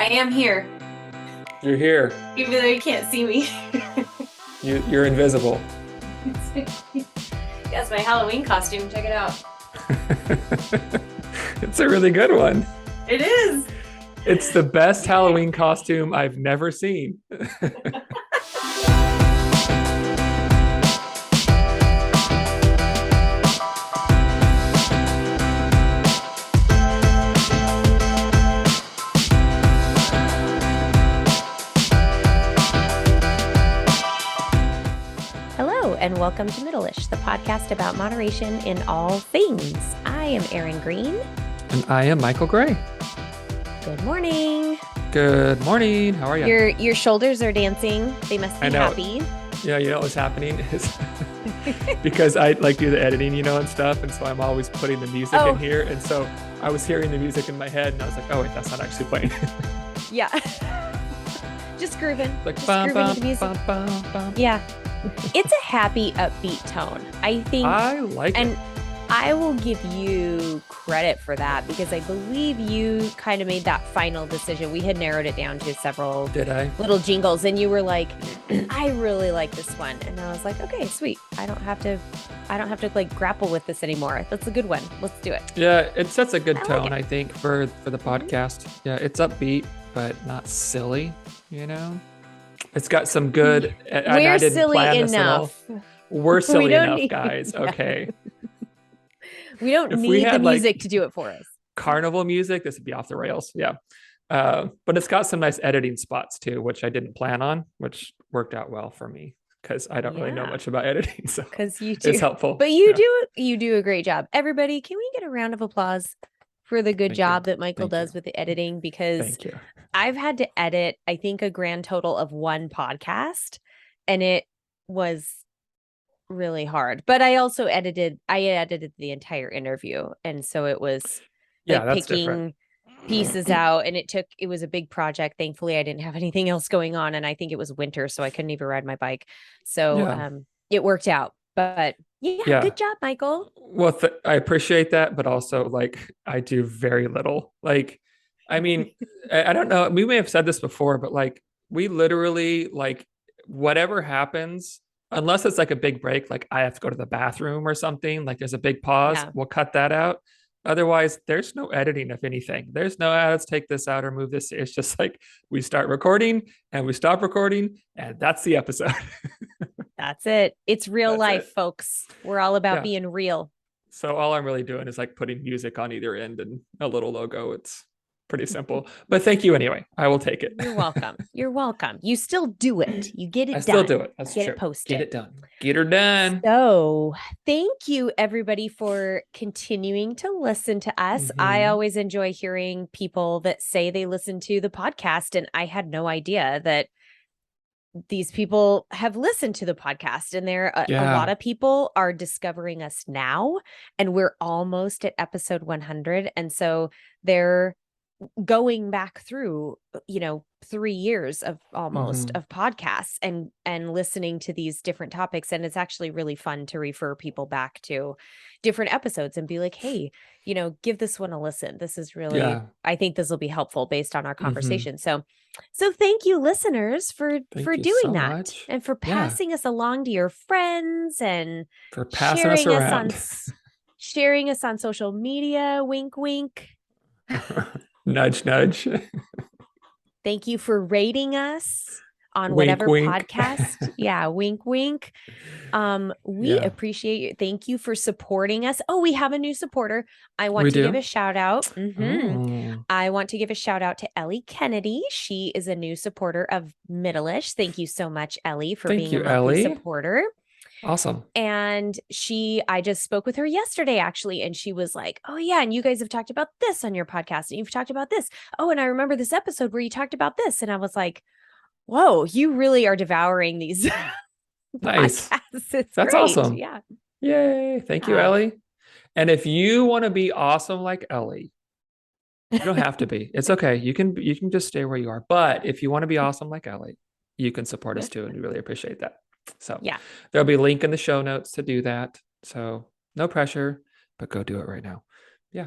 am here, You're here. even though you can't see me. You're invisible. That's my Halloween costume. Check it out. It's a really good one. It is. It's the best Halloween costume I've never seen. Hello, and welcome to Middleish, the podcast about moderation in all things. I am Erin Green. And I am Michael Gray. Good morning. Good morning. How are you? Your shoulders are dancing. They must be happy. Yeah, you know what's happening is because I like do the editing, and stuff. And so I'm always putting the music in here. And so I was hearing the music in my head and I was like, oh, wait, that's not actually playing. Yeah. Just grooving. Like, just bum, grooving bum, to music. bum, bum, bum. Yeah. It's a happy, upbeat tone. I think. I like it. And I will give you credit for that because I believe you kind of made that final decision. We had narrowed it down to several little jingles and you were like, I really like this one. And I was like, okay, sweet. I don't have to like grapple with this anymore. That's a good one. Let's do it. Yeah, it sets a good tone, like I think, for the podcast. Yeah, it's upbeat, but not silly, It's got some good. We're I didn't silly plan this at all. enough. We're silly enough, need, guys. yeah. Okay. We don't If need we the had, music to do it for us. Carnival music, this would be off the rails. Yeah. But it's got some nice editing spots too, which I didn't plan on, which worked out well for me because I don't really know much about editing. So because you do. It's helpful. But you do a great job. Everybody, can we get a round of applause for the good job that Michael does with the editing? Because I've had to edit, I think, a grand total of one podcast, and it was really hard. But I also edited the entire interview, and so it was like picking pieces out, and it was a big project. Thankfully, I didn't have anything else going on, and I think it was winter, so I couldn't even ride my bike. So it worked out. But yeah, good job, Michael. Well, I appreciate that, but also I do very little. I mean, I don't know. We may have said this before, but we literally whatever happens, unless it's a big break, I have to go to the bathroom or something, there's a big pause, we'll cut that out. Otherwise, there's no editing of anything. There's no, let's take this out or move this. It's just we start recording and we stop recording, and that's the episode. That's it. It's real life, folks. We're all about being real. So all I'm really doing is putting music on either end and a little logo. It's pretty simple, but thank you anyway. I will take it. You're welcome. You're welcome. You still do it. You get it done. I still do it. That's true. Get it posted. Get it done. Get her done. So thank you everybody for continuing to listen to us. Mm-hmm. I always enjoy hearing people that say they listen to the podcast, and I had no idea that these people have listened to the podcast, and a lot of people are discovering us now, and we're almost at episode 100. And so they're going back through 3 years of almost of podcasts and listening to these different topics, and it's actually really fun to refer people back to different episodes and be like, hey, give this one a listen. This is really I think this will be helpful based on our conversation. So thank you, listeners, for doing that and for passing us along to your friends and for passing us around. Sharing us on social media. Wink wink. Nudge, nudge. Thank you for rating us on wink, whatever wink. podcast. Yeah, wink, wink. We appreciate you. Thank you for supporting us. Oh, we have a new supporter. I want to give a shout out. Mm-hmm. I want to give a shout out to Ellie Kennedy. She is a new supporter of Middleish. Thank you so much, Ellie, for being a monthly supporter. Awesome. And I just spoke with her yesterday, actually, and she was like, oh yeah, and you guys have talked about this on your podcast, and you've talked about this. Oh, and I remember this episode where you talked about this. And I was like, whoa, you really are devouring these nice podcasts. That's great. Awesome. Yeah. Yay. Thank you, Ellie. And if you want to be awesome like Ellie, you don't have to be. It's okay. You can just stay where you are. But if you want to be awesome like Ellie, you can support us too, and we really appreciate that. So there'll be a link in the show notes to do that. So no pressure, but go do it right now. Yeah.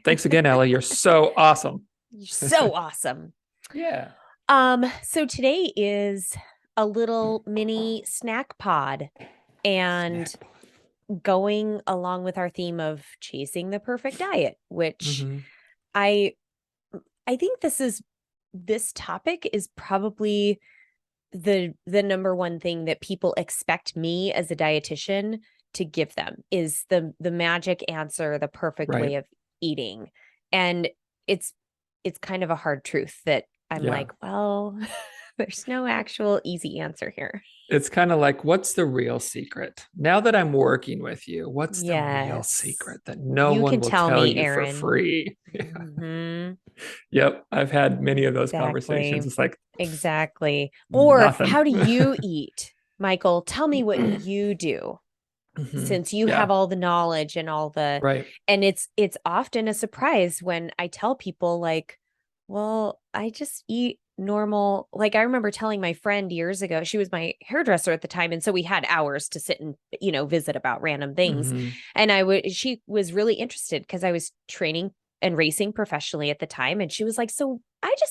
Thanks again, Ellie. You're so awesome. You're so awesome. Yeah. So today is a little mini snack pod, and Snack. going along with our theme of chasing the perfect diet, which Mm-hmm. I I think this topic is probably the number one thing that people expect me as a dietitian to give them, is the magic answer, the perfect Right. way of eating. And it's it's kind of a hard truth that I'm Yeah. like, well, there's no actual easy answer here. It's kind of like, what's the real secret? Now that I'm working with you, what's the real Yes. secret that no You one can will tell tell me, you for Aaron. free? Mhm. Yep. I've had many of those conversations. Exactly. It's like Exactly. Or nothing. how do you eat? Michael, tell me what you do, Mhm. since you have Yeah. all the knowledge and all the, Right. and it's often a surprise when I tell people like, well, I just eat normal. Like I remember telling my friend years ago, she was my hairdresser at the time, and so we had hours to sit and, visit about random things. Hmm. And she was really interested because I was training and racing professionally at the time, and she was like, so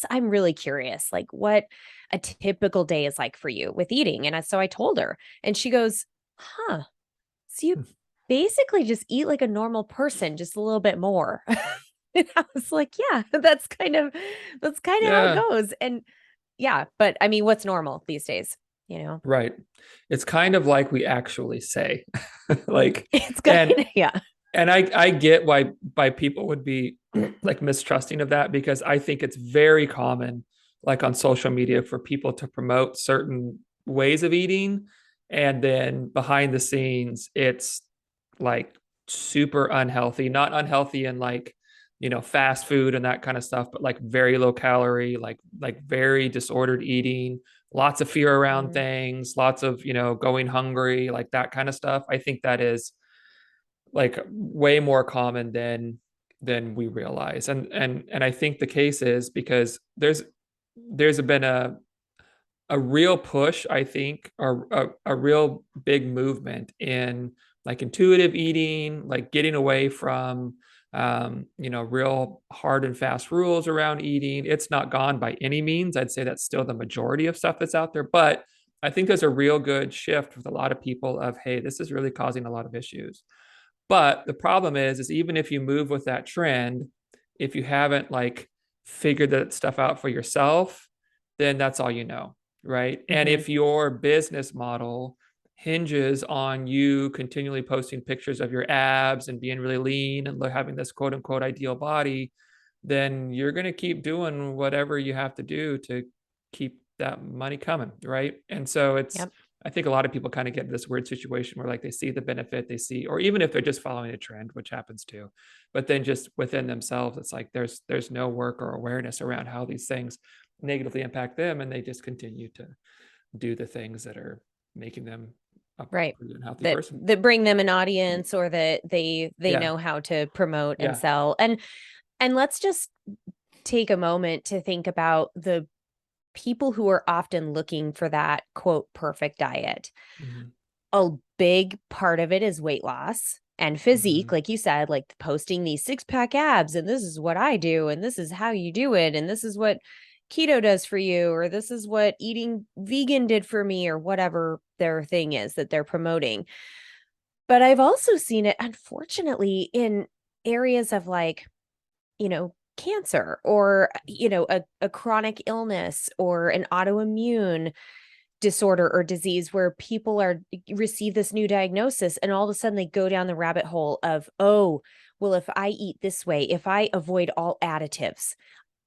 I'm really curious, like what a typical day is like for you with eating. And so I told her, and she goes, huh, so you basically just eat like a normal person, just a little bit more. And I was like, yeah, that's kind of how it Yeah. goes. And yeah, but I mean, what's normal these days, you know? Right. It's kind of like we actually say, like, It's kind and of, yeah. I get why people would be like mistrusting of that, because I think it's very common, like on social media, for people to promote certain ways of eating, and then behind the scenes it's like super unhealthy. Not unhealthy in like, fast food and that kind of stuff, but like very low calorie, like very disordered eating, lots of fear around Mhm. things, lots of, going hungry, like that kind of stuff. I think that is like way more common than we realize. And I think the case is because there's been a real push, I think, or a real big movement in like intuitive eating, like getting away from real hard and fast rules around eating. It's not gone by any means. I'd say that's still the majority of stuff that's out there, but I think there's a real good shift with a lot of people of, hey, this is really causing a lot of issues. But the problem is even if you move with that trend, if you haven't like figured that stuff out for yourself, then that's all you know, right? And Mhm. if your business model hinges on you continually posting pictures of your abs and being really lean and having this quote unquote ideal body, then you're going to keep doing whatever you have to do to keep that money coming, right? And so Yep. I think a lot of people kind of get in this weird situation where like they see the benefit, they see, or even if they're just following a trend, which happens too, but then just within themselves, it's like there's no work or awareness around how these things negatively impact them, and they just continue to do the things that are making them a Right. pretty unhealthy That person. that bring them an audience, or that they Yeah, know how to promote and yeah. sell. And let's just take a moment to think about the people who are often looking for that quote perfect diet. Mhm. A big part of it is weight loss and physique, Mhm. like you said, like posting these six-pack abs, and this is what I do, and this is how you do it, and this is what keto does for you, or this is what eating vegan did for me, or whatever their thing is that they're promoting. But I've also seen it, unfortunately, in areas of like, cancer, or, a chronic illness, or an autoimmune disorder or disease, where people receive this new diagnosis, and all of a sudden they go down the rabbit hole of, oh, well, if I eat this way, if I avoid all additives,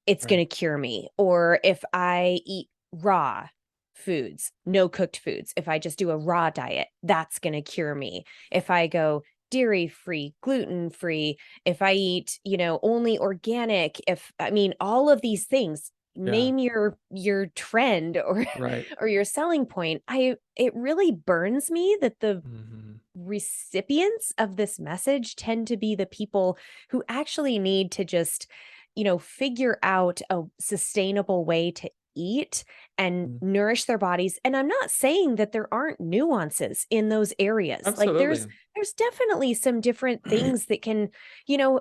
it's going Right. to cure me. Or if I eat raw foods, no cooked foods, if I just do a raw diet, that's going to cure me. If I go dairy free, gluten free, if I eat, only organic, if I mean all of these things, Yeah. name your trend, or Right. or your selling point. It really burns me that the Mhm. recipients of this message tend to be the people who actually need to just, figure out a sustainable way to eat and nourish their bodies. And I'm not saying that there aren't nuances in those areas. Like there's definitely some different things that can,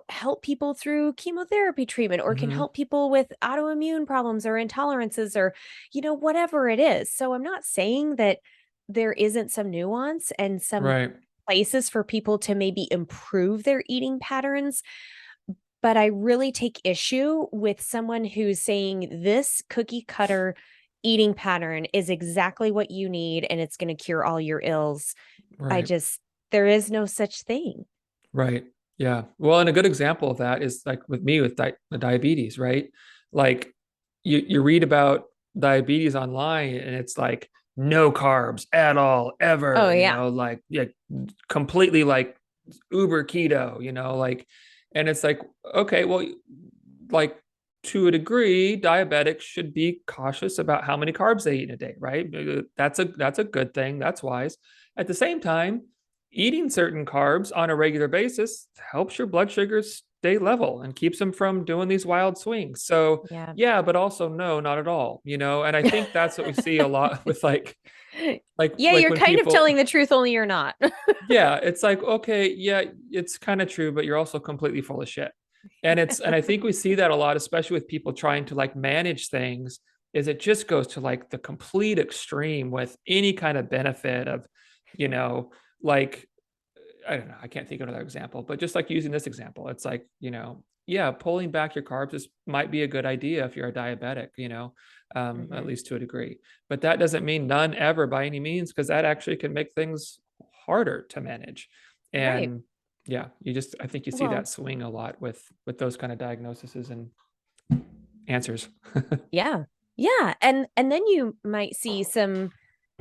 help people through chemotherapy treatment, or can help people with autoimmune problems or intolerances, or, whatever it is. So I'm not saying that there isn't some nuance and some places for people to maybe improve their eating patterns. But I really take issue with someone who's saying this cookie cutter eating pattern is exactly what you need and it's going to cure all your ills. There is no such thing. Right. Yeah. Well, and a good example of that is like with me with the diabetes, right? Like you read about diabetes online and it's like no carbs at all, ever, Oh, yeah. like completely like uber keto, like, and it's like, okay, well, like to a degree, diabetics should be cautious about how many carbs they eat in a day, right? That's a good thing. That's wise. At the same time, eating certain carbs on a regular basis helps your blood sugars stay level and keeps them from doing these wild swings. So yeah, but also no, not at all, and I think that's what we see a lot with like you're kind of telling the truth, only you're not. Yeah, it's like, okay, yeah, it's kind of true, but you're also completely full of shit. And I think we see that a lot, especially with people trying to like manage things, is it just goes to like the complete extreme with any kind of benefit of, like, I don't know, I can't think of another example, but just like using this example, it's like, yeah, pulling back your carbs might be a good idea if you're a diabetic, at least to a degree. But that doesn't mean none ever by any means, because that actually can make things harder to manage. And yeah, I think you see that swing a lot with those kind of diagnoses and answers. Yeah. And then you might see some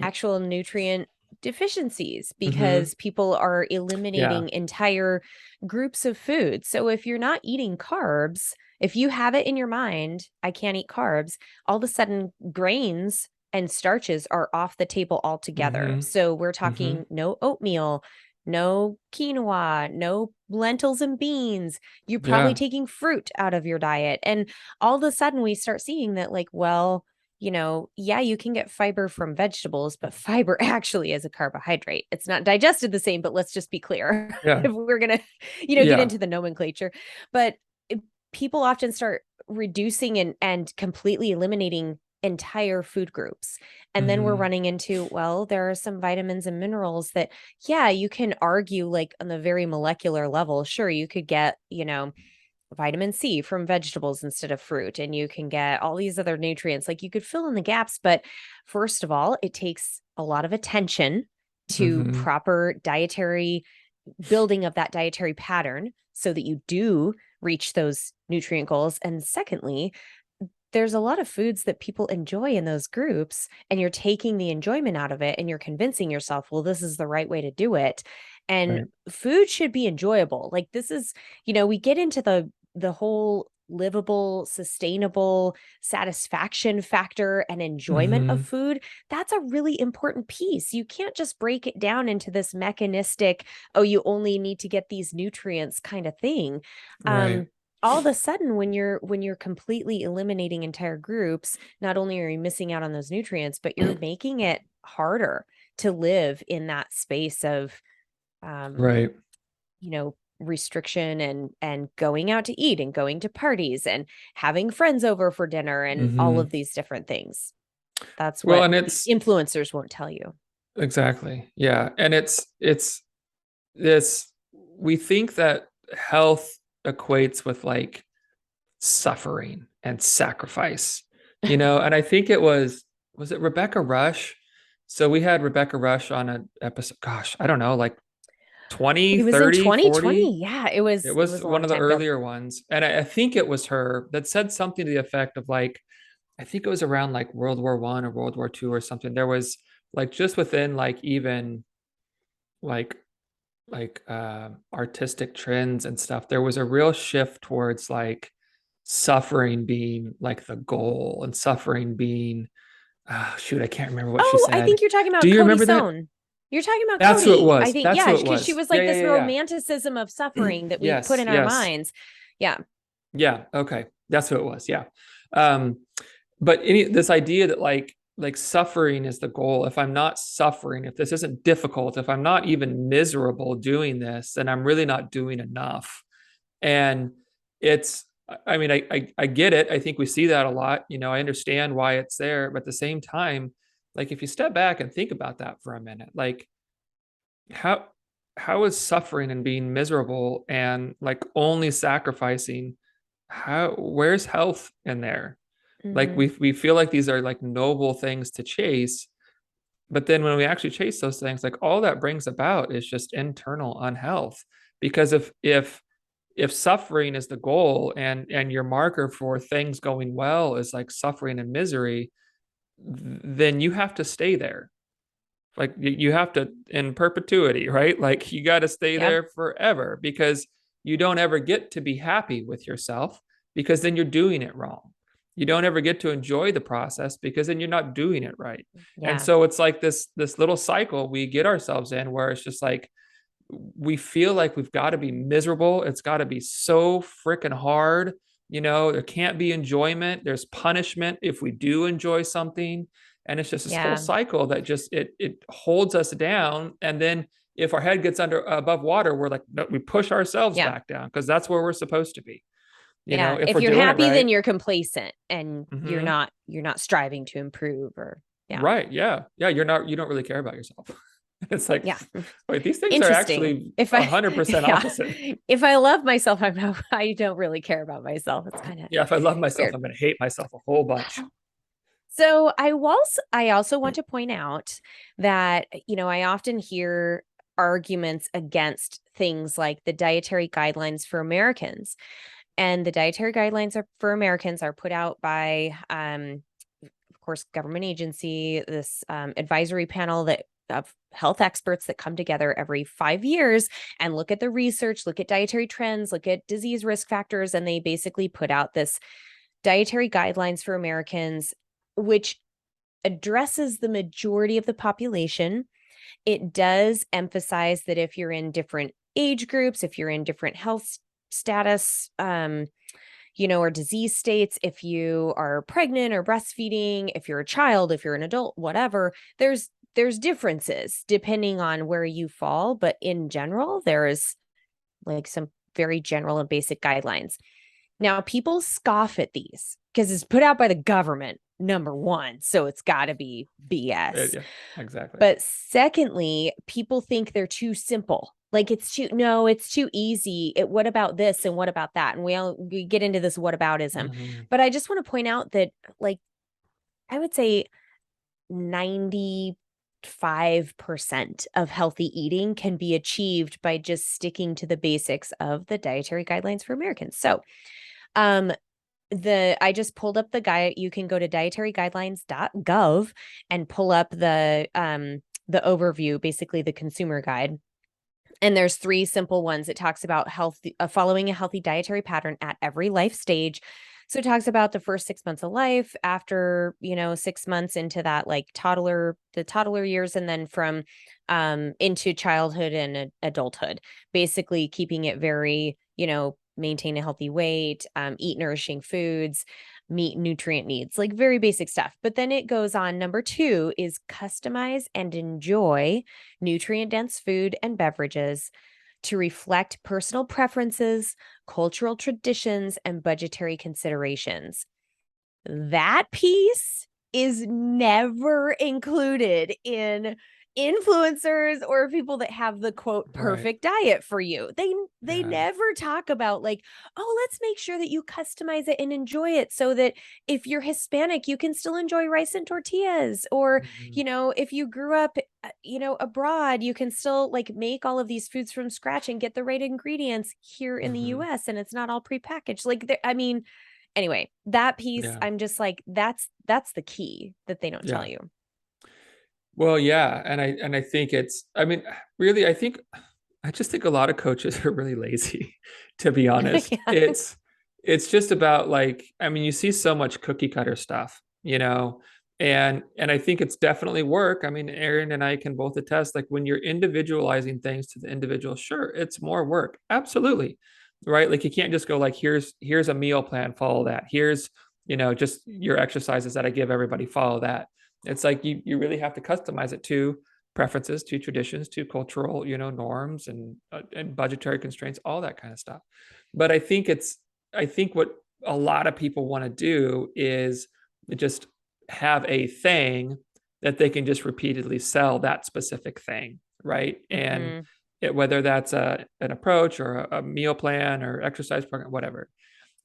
actual nutrient deficiencies because people are eliminating entire groups of food. So if you're not eating carbs, if you have it in your mind, I can't eat carbs, all of a sudden grains and starches are off the table altogether. So we're talking no oatmeal, no quinoa, no lentils and beans. You're probably taking fruit out of your diet. And all of a sudden we start seeing that like, well, you can get fiber from vegetables, but fiber actually is a carbohydrate. It's not digested the same, but let's just be clear if we're going to, get into the nomenclature. But people often start reducing and completely eliminating entire food groups. And then we're running into, well, there are some vitamins and minerals that, you can argue like on the very molecular level. Sure, you could get, vitamin C from vegetables instead of fruit, and you can get all these other nutrients. Like you could fill in the gaps, but first of all, it takes a lot of attention to proper dietary building of that dietary pattern so that you do reach those nutrient goals. And secondly, there's a lot of foods that people enjoy in those groups, and you're taking the enjoyment out of it and you're convincing yourself, well, this is the right way to do it. And food should be enjoyable. Like this is, we get into the whole livable, sustainable satisfaction factor and enjoyment of food. That's a really important piece. You can't just break it down into this mechanistic, oh, you only need to get these nutrients kind of thing. All of a sudden, when you're completely eliminating entire groups, not only are you missing out on those nutrients, but you're making it harder to live in that space of, restriction and going out to eat and going to parties and having friends over for dinner and all of these different things. That's what and influencers won't tell you. Exactly. Yeah. And it's this, we think that health equates with like suffering and sacrifice, and I think was it Rebecca Rush? So we had Rebecca Rush on an episode, gosh, I don't know, like 20, it was 30, in 2020. 40. Yeah, it was one of the earlier ones. And I think it was her that said something to the effect of like, I think it was around like World War I or World War II or something. There was like just within like even like artistic trends and stuff, there was a real shift towards like suffering being like the goal and suffering being I can't remember what she said. I think you're talking about Do you Cody remember Sohn. that? You're talking about That's Cody. who it was. I think, That's because she was like this romanticism of suffering that we put in our minds. Yeah. Yeah. Okay. That's who it was. Yeah. but this idea that like suffering is the goal. If I'm not suffering, if this isn't difficult, if I'm not even miserable doing this, then I'm really not doing enough. And it's, I mean, I get it. I think we see that a lot. I understand why it's there, but at the same time, like if you step back and think about that for a minute, like how how is suffering and being miserable and like only sacrificing, where's health in there? Like Mhm. we feel like these are like noble things to chase, but then when we actually chase those things, like all that brings about is just internal unhealth. Because if suffering is the goal and your marker for things going well is like suffering and misery, then you have to stay there. Like you have to in perpetuity, right? Like you got to stay Yep. there forever, because you don't ever get to be happy with yourself, because then you're doing it wrong. You don't ever get to enjoy the process, because then you're not doing it right. And Yeah. so it's like this little cycle we get ourselves in, where it's just like we feel like we've got to be miserable. It's got to be so freaking hard. There can't be enjoyment. There's punishment if we do enjoy something. And it's just this whole Yeah. cycle that just it holds us down. And then if our head gets above water, we're like, no, we push ourselves Yeah. back down, because that's where we're supposed to be. Yeah. If If we're you're doing it happy, then right. you're complacent and you're Mm-hmm. not striving to improve or yeah. Right. Yeah. Yeah. You don't really care about yourself. It's like, Yeah. wait, these things are Interesting. actually If I 100% yeah. opposite. If I love myself, I don't really care about myself. It's kind of Yeah. If I love myself, weird. I'm going to hate myself a whole bunch. So I also want to point out that, I often hear arguments against things like the dietary guidelines for Americans. And the dietary guidelines for Americans are put out by, of course, government agency, this advisory panel of health experts that come together every 5 years and look at the research, look at dietary trends, look at disease risk factors, and they basically put out this dietary guidelines for Americans, which addresses the majority of the population. It does emphasize that if you're in different age groups, if you're in different health status, or disease states, if you are pregnant or breastfeeding, if you're a child, if you're an adult, whatever, there's differences depending on where you fall. But in general, there is like some very general and basic guidelines. Now, people scoff at these because it's put out by the government, number one. So it's got to be BS. Yeah, exactly. But secondly, people think they're too simple. Like it's too easy. What about this and what about that? And we get into this whataboutism. Mm-hmm. But I just want to point out that like I would say 95% of healthy eating can be achieved by just sticking to the basics of the dietary guidelines for Americans. So, I just pulled up the guide. You can go to dietaryguidelines.gov and pull up the overview, basically the consumer guide. And there's 3 simple ones. It talks about following a healthy dietary pattern at every life stage. So it talks about the first 6 months of life, after, 6 months into that like the toddler years, and then from into childhood and adulthood, basically keeping it very, maintain a healthy weight, eat nourishing foods, meet nutrient needs, like very basic stuff. But then it goes on. Number 2 is customize and enjoy nutrient dense food and beverages to reflect personal preferences, cultural traditions, and budgetary considerations. That piece is never included in influencers or people that have the quote perfect diet for you. They never talk about like, oh, let's make sure that you customize it and enjoy it so that if you're Hispanic, you can still enjoy rice and tortillas. Or, if you grew up, abroad, you can still like make all of these foods from scratch and get the right ingredients here in the US, and it's not all prepackaged. Like, anyway, that piece, I'm just like, that's the key that they don't tell you. Well, yeah. And I think really, I just think a lot of coaches are really lazy, to be honest. Yeah. It's just about like, you see so much cookie cutter stuff, and I think it's definitely work. Erin and I can both attest, like when you're individualizing things to the individual, sure, it's more work. Absolutely. Right. Like you can't just go like, here's a meal plan, follow that. Here's just your exercises that I give everybody, follow that. It's like you really have to customize it to preferences, to traditions, to cultural, norms and budgetary constraints, all that kind of stuff. But I think what a lot of people want to do is just have a thing that they can just repeatedly sell that specific thing, right? And whether that's an approach or a meal plan or exercise program, whatever,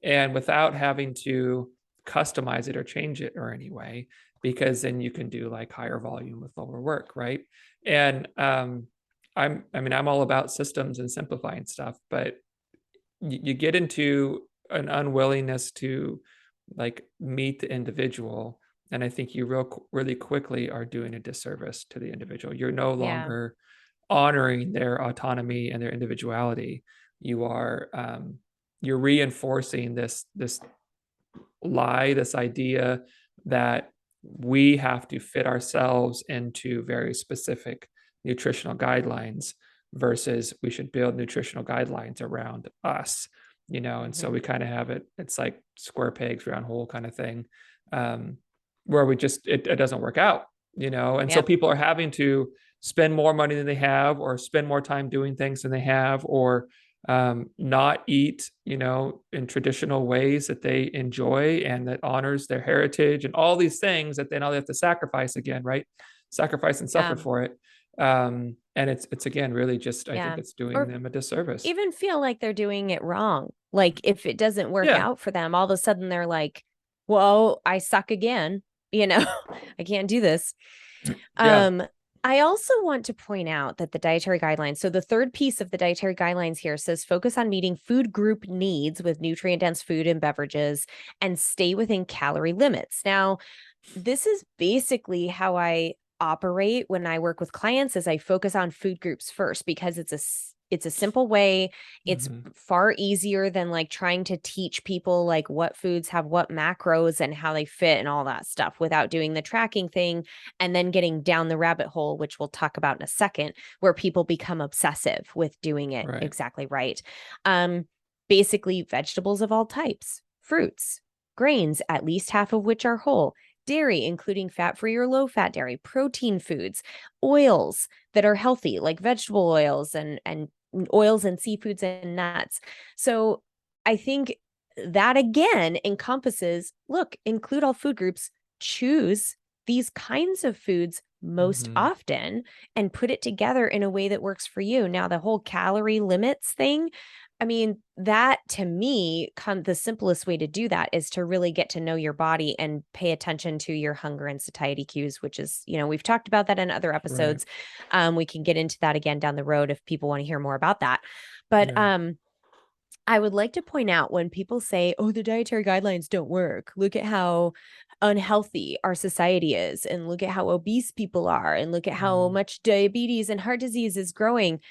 and without having to customize it or change it or any way, because then you can do like higher volume with lower work, right? And I'm all about systems and simplifying stuff, but you get into an unwillingness to like meet the individual, and I think you really quickly are doing a disservice to the individual. You're no longer honoring their autonomy and their individuality. You're reinforcing this lie, this idea that we have to fit ourselves into very specific nutritional guidelines versus we should build nutritional guidelines around us, and so we kind of have it's like square pegs round hole kind of thing, where we just it doesn't work out, and so people are having to spend more money than they have, or spend more time doing things than they have, or not eat, in traditional ways that they enjoy and that honors their heritage, and all these things that they now have to sacrifice again, right? Sacrifice and suffer for it. And it's again, really just, I think it's doing them a disservice. Even feel like they're doing it wrong. Like if it doesn't work out for them, all of a sudden they're like, well, I suck again, I can't do this. I also want to point out that the dietary guidelines, so the third piece of the dietary guidelines here says focus on meeting food group needs with nutrient-dense food and beverages and stay within calorie limits. Now, this is basically how I operate when I work with clients, is I focus on food groups first, because it's a simple way. It's far easier than like trying to teach people like what foods have what macros and how they fit and all that stuff without doing the tracking thing and then getting down the rabbit hole, which we'll talk about in a second, where people become obsessive with doing it exactly right. Basically vegetables of all types, fruits, grains, at least half of which are whole, dairy, including fat-free or low-fat dairy, protein foods, oils that are healthy, like vegetable oils and oils and seafoods and nuts. So I think that again encompasses, include all food groups, choose these kinds of foods most often, and put it together in a way that works for you. Now, the whole calorie limits thing, that to me, the simplest way to do that is to really get to know your body and pay attention to your hunger and satiety cues, which is, we've talked about that in other episodes. We can get into that again down the road if people want to hear more about that. But I would like to point out, when people say, oh, the dietary guidelines don't work, look at how unhealthy our society is, and look at how obese people are, and look at how much diabetes and heart disease is growing.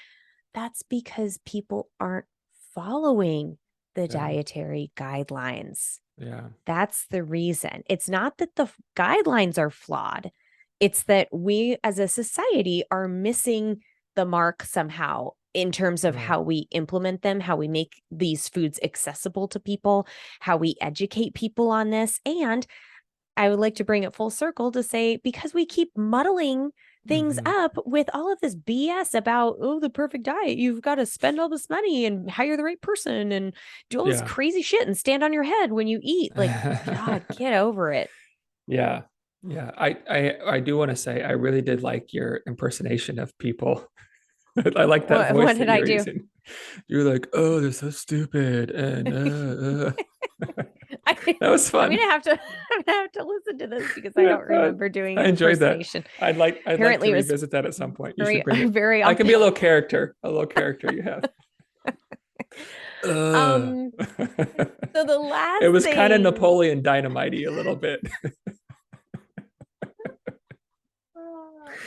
That's because people aren't following the dietary guidelines. That's the reason. It's not that the guidelines are flawed. It's that we as a society are missing the mark somehow in terms of how we implement them, how we make these foods accessible to people, how we educate people on this. And I would like to bring it full circle to say, because we keep muddling things up with all of this BS about, the perfect diet, you've got to spend all this money and hire the right person and do all this crazy shit and stand on your head when you eat. Like, God, get over it. Yeah. I do want to say, I really did like your impersonation of people. I like that voice. What did I do? Using. You're like, oh, they're so stupid. And that was fun. I'm gonna have to listen to this because I don't remember doing an impersonation. I'd like to revisit that at some point. You should bring it. Very I can be a little character you have. So the last it was kind of Napoleon Dynamite-y a little bit.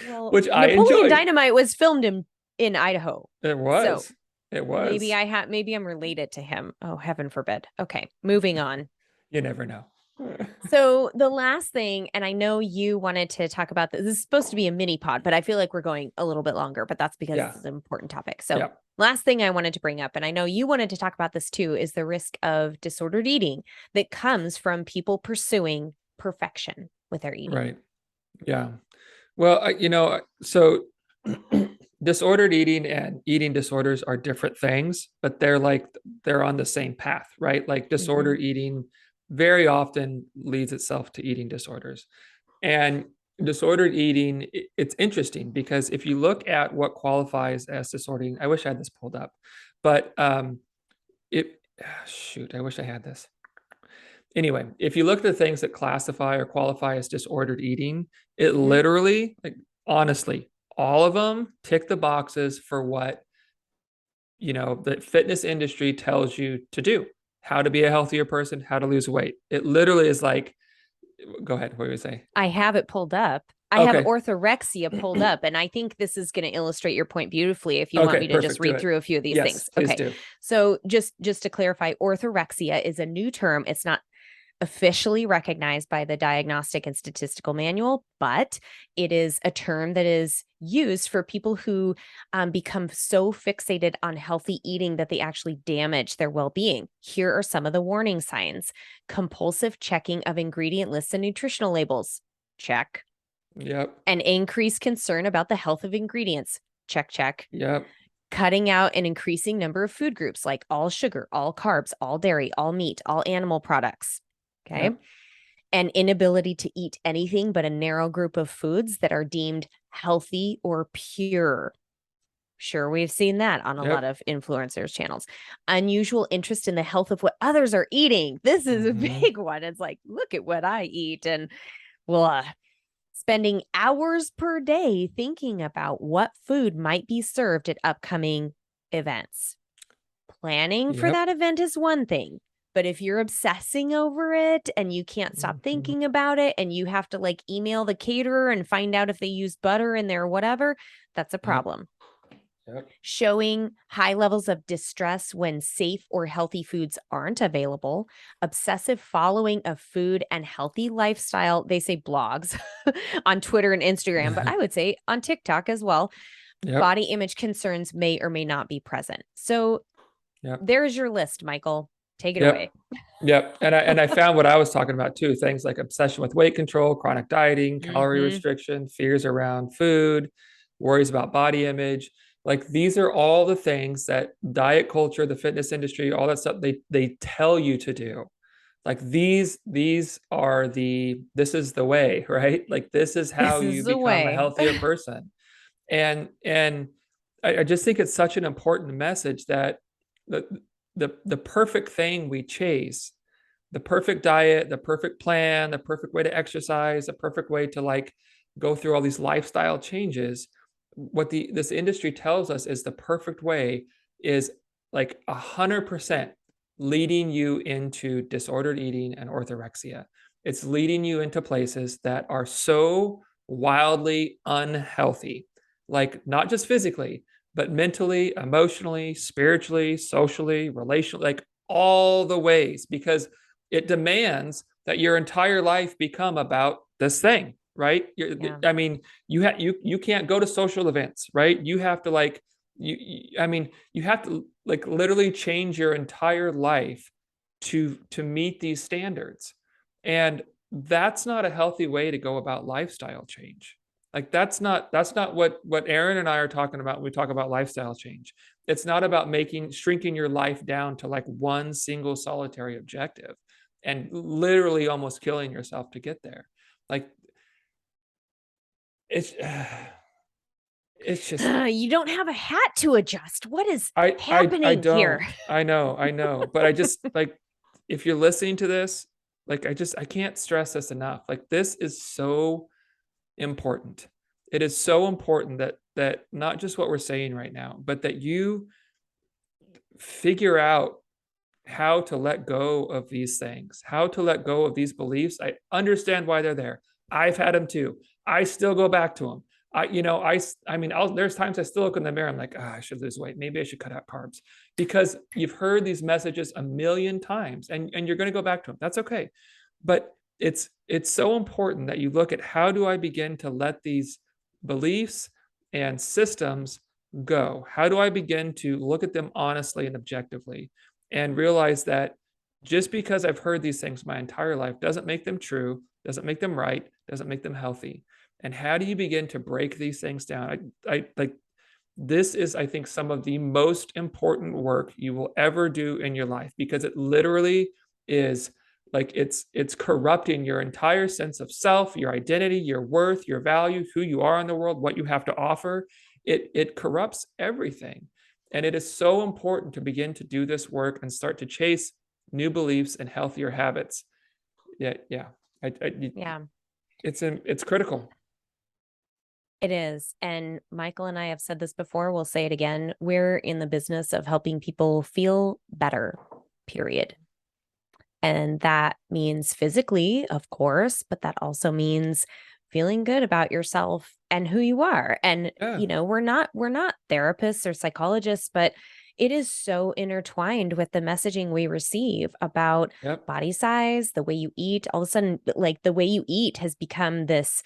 Well, which I Napoleon enjoyed. Dynamite was filmed in Idaho. It was. So it was. Maybe I'm related to him. Oh, heaven forbid. Okay, moving on. You never know. So the last thing, and I know you wanted to talk about this. This is supposed to be a mini pod, but I feel like we're going a little bit longer, but that's because it's an important topic. So Last thing I wanted to bring up, and I know you wanted to talk about this too, is the risk of disordered eating that comes from people pursuing perfection with their eating. Right. Yeah. Well, so disordered eating and eating disorders are different things, but they're on the same path, right? Like disordered eating very often leads itself to eating disorders. And disordered eating, it's interesting because if you look at what qualifies as disordered eating, I wish I had this pulled up, but I wish I had this. Anyway, if you look at the things that classify or qualify as disordered eating, it literally, like honestly, all of them tick the boxes for what the fitness industry tells you to do, how to be a healthier person, how to lose weight. It literally is like, go ahead, what do you say? I have it pulled up. I have orthorexia pulled up, and I think this is going to illustrate your point beautifully if you want me to just read through a few of these things. Please do. So just to clarify, orthorexia is a new term. It's not officially recognized by the Diagnostic and Statistical Manual, but it is a term that is used for people who become so fixated on healthy eating that they actually damage their well-being. Here are some of the warning signs: compulsive checking of ingredient lists and nutritional labels. Check. Yep. An increased concern about the health of ingredients. Check, check. Yep. Cutting out an increasing number of food groups like all sugar, all carbs, all dairy, all meat, all animal products. Okay. Yep. An inability to eat anything but a narrow group of foods that are deemed healthy or pure. Sure, we've seen that on a lot of influencers' channels. Unusual interest in the health of what others are eating. This is a big one. It's like, look at what I eat. And spending hours per day thinking about what food might be served at upcoming events. Planning for that event is one thing. But if you're obsessing over it and you can't stop thinking about it and you have to email the caterer and find out if they use butter in there or whatever, that's a problem. Yep. Showing high levels of distress when safe or healthy foods aren't available, obsessive following of food and healthy lifestyle, they say blogs on Twitter and Instagram, but I would say on TikTok as well. Body image concerns may or may not be present. So there's your list, Michael. Take it away. Yep. And I found what I was talking about too. Things like obsession with weight control, chronic dieting, calorie restriction, fears around food, worries about body image. Like these are all the things that diet culture, the fitness industry, all that stuff, they tell you to do. Like these are this is the way, right? Like this is how you become a healthier person. And I just think it's such an important message that the perfect thing we chase, the perfect diet, the perfect plan, the perfect way to exercise, the perfect way to go through all these lifestyle changes, what this industry tells us is the perfect way is 100% leading you into disordered eating and orthorexia. It's leading you into places that are so wildly unhealthy, not just physically, but mentally, emotionally, spiritually, socially, relationally, all the ways, because it demands that your entire life become about this thing, right? I mean, you can't go to social events, right? You have to you have to literally change your entire life to meet these standards. And that's not a healthy way to go about lifestyle change. That's not what Aaron and I are talking about when we talk about lifestyle change. It's not about shrinking your life down to one single solitary objective and literally almost killing yourself to get there. It's just you don't have a hat to adjust. What is happening I don't, here? I know, but I just if you're listening to this, I can't stress this enough. This is so important. It is so important that not just what we're saying right now, but that you figure out how to let go of these things, how to let go of these beliefs. I understand why they're there. I've had them too. I still go back to them. There's times I still look in the mirror. I'm like, I should lose weight. Maybe I should cut out carbs, because you've heard these messages a million times and you're going to go back to them. That's okay. But it's so important that you look at, how do I begin to let these beliefs and systems go? How do I begin to look at them honestly and objectively and realize that just because I've heard these things my entire life doesn't make them true, doesn't make them right, doesn't make them healthy. And how do you begin to break these things down? I like this is, I think, some of the most important work you will ever do in your life, because it literally is like it's corrupting your entire sense of self, your identity, your worth, your value, who you are in the world, what you have to offer. It corrupts everything. And it is so important to begin to do this work and start to chase new beliefs and healthier habits. Yeah. Yeah. It's critical. It is. And Michael and I have said this before. We'll say it again. We're in the business of helping people feel better, period. And that means physically, of course, but that also means feeling good about yourself and who you are. And, we're not therapists or psychologists, but it is so intertwined with the messaging we receive about body size, the way you eat. All of a sudden, like the way you eat has become this,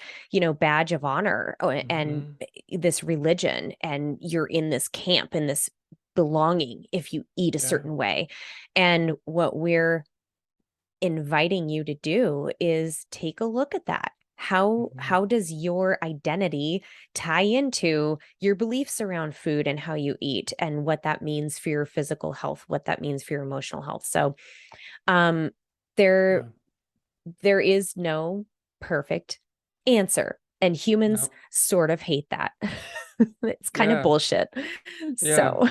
badge of honor and this religion. And you're in this camp and this belonging if you eat a certain way. And what we're inviting you to do is take a look at that. How does your identity tie into your beliefs around food and how you eat and what that means for your physical health, what that means for your emotional health? So there is no perfect answer, and humans sort of hate that. It's kind of bullshit. So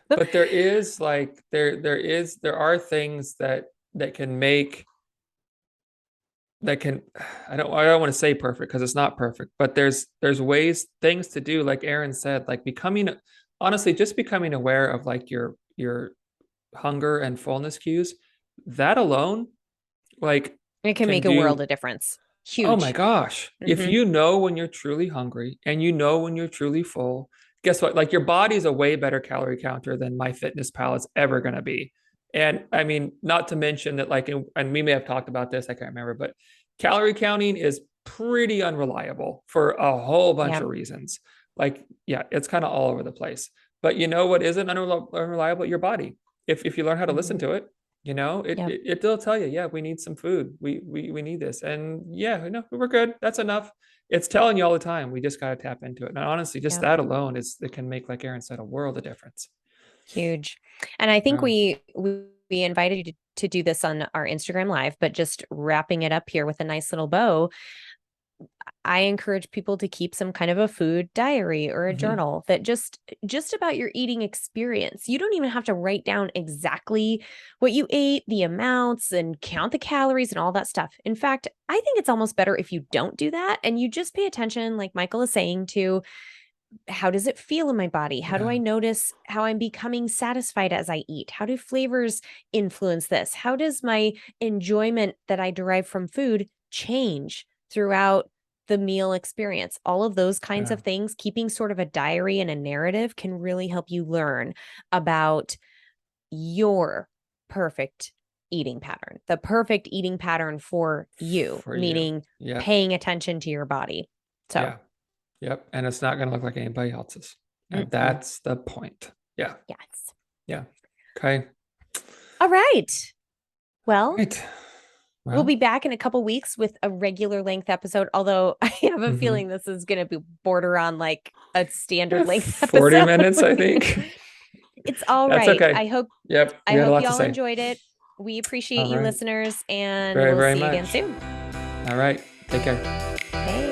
but there is like there are things that can make that can, I don't want to say perfect because it's not perfect, but there's things to do, like Aaron said, like honestly, just becoming aware of like your hunger and fullness cues. That alone, like, it can make a world of difference. Huge. Oh my gosh. If you know when you're truly hungry and you know when you're truly full, guess what? Like, your body's a way better calorie counter than MyFitnessPal is ever going to be. And I mean, not to mention that, like, and we may have talked about this, I can't remember, but calorie counting is pretty unreliable for a whole bunch of reasons. Like, it's kind of all over the place. But you know what isn't unreliable? Your body. If you learn how to listen to it, it'll tell you, we need some food. We need this. And we're good. That's enough. It's telling you all the time. We just got to tap into it. And honestly, just that alone it can make, like Aaron said, a world of difference. Huge. And I think we invited you to do this on our Instagram Live, but just wrapping it up here with a nice little bow, I encourage people to keep some kind of a food diary or a journal that just about your eating experience. You don't even have to write down exactly what you ate, the amounts, and count the calories and all that stuff. In fact, I think it's almost better if you don't do that and you just pay attention, like Michael is saying, to how does it feel in my body? How do I notice how I'm becoming satisfied as I eat? How do flavors influence this? How does my enjoyment that I derive from food change throughout the meal experience? All of those kinds of things, keeping sort of a diary and a narrative can really help you learn about your perfect eating pattern, the perfect eating pattern for you, meaning paying attention to your body. So Yep. And it's not going to look like anybody else's. And that's the point. Yeah. Yes. Yeah. Okay. All right. Well, we'll be back in a couple weeks with a regular length episode. Although I have a feeling this is going to be border on like a standard length episode. 40 minutes, I think. It's all right. Okay. I hope I hope y'all enjoyed it. We appreciate you listeners, and very, we'll very see you much. again soon. All right. Take care. Hey.